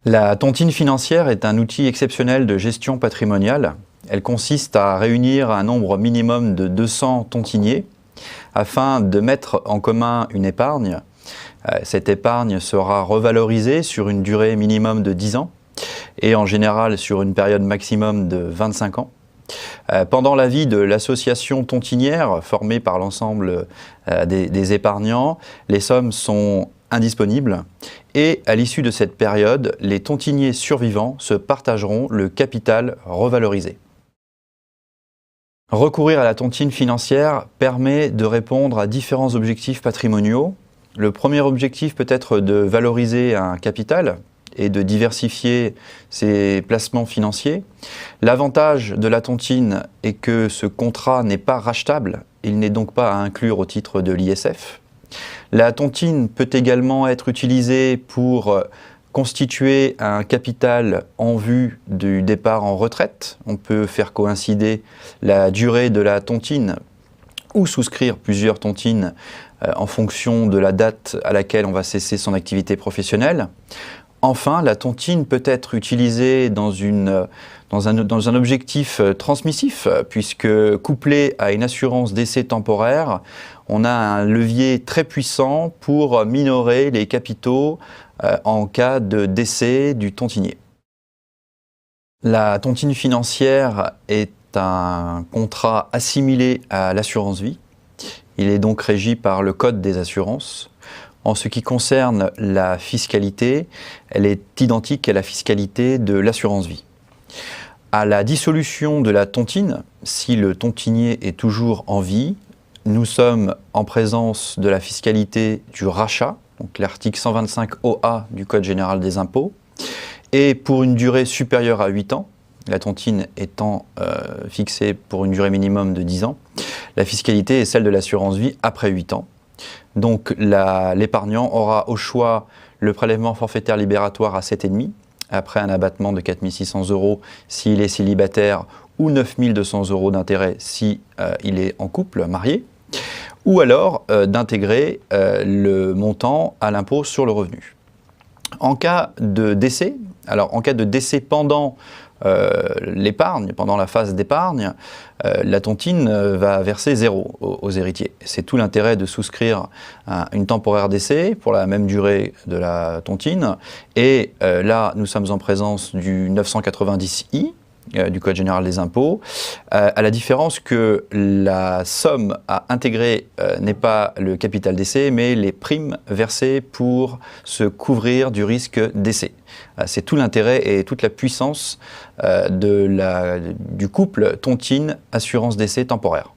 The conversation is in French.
La tontine financière est un outil exceptionnel de gestion patrimoniale. Elle consiste à réunir un nombre minimum de 200 tontiniers afin de mettre en commun une épargne. Cette épargne sera revalorisée sur une durée minimum de 10 ans et en général sur une période maximum de 25 ans. Pendant la vie de l'association tontinière formée par l'ensemble des épargnants, les sommes sont indisponibles et à l'issue de cette période, les tontiniers survivants se partageront le capital revalorisé. Recourir à la tontine financière permet de répondre à différents objectifs patrimoniaux. Le premier objectif peut être de valoriser un capital et de diversifier ses placements financiers. L'avantage de la tontine est que ce contrat n'est pas rachetable, il n'est donc pas à inclure au titre de l'ISF. La tontine peut également être utilisée pour constituer un capital en vue du départ en retraite. On peut faire coïncider la durée de la tontine ou souscrire plusieurs tontines en fonction de la date à laquelle on va cesser son activité professionnelle. Enfin, la tontine peut être utilisée dans un objectif transmissif, puisque couplée à une assurance décès temporaire, on a un levier très puissant pour minorer les capitaux en cas de décès du tontinier. La tontine financière est un contrat assimilé à l'assurance vie. Il est donc régi par le Code des assurances. En ce qui concerne la fiscalité, elle est identique à la fiscalité de l'assurance vie. À la dissolution de la tontine, si le tontinier est toujours en vie, nous sommes en présence de la fiscalité du rachat, donc l'article 125 OA du Code général des impôts, et pour une durée supérieure à 8 ans, la tontine étant fixée pour une durée minimum de 10 ans, la fiscalité est celle de l'assurance vie après 8 ans. Donc l'épargnant aura au choix le prélèvement forfaitaire libératoire à 7,5 après un abattement de 4 600 € s'il est célibataire ou 9 200 € d'intérêt si il est en couple, marié, ou alors d'intégrer le montant à l'impôt sur le revenu. En cas de décès, pendant l'épargne, pendant la phase d'épargne, la tontine va verser 0 aux héritiers. C'est tout l'intérêt de souscrire une temporaire d'essai pour la même durée de la tontine. Et là, nous sommes en présence du 990I, du Code général des impôts, à la différence que la somme à intégrer n'est pas le capital décès, mais les primes versées pour se couvrir du risque décès. C'est tout l'intérêt et toute la puissance du couple tontine assurance décès temporaire.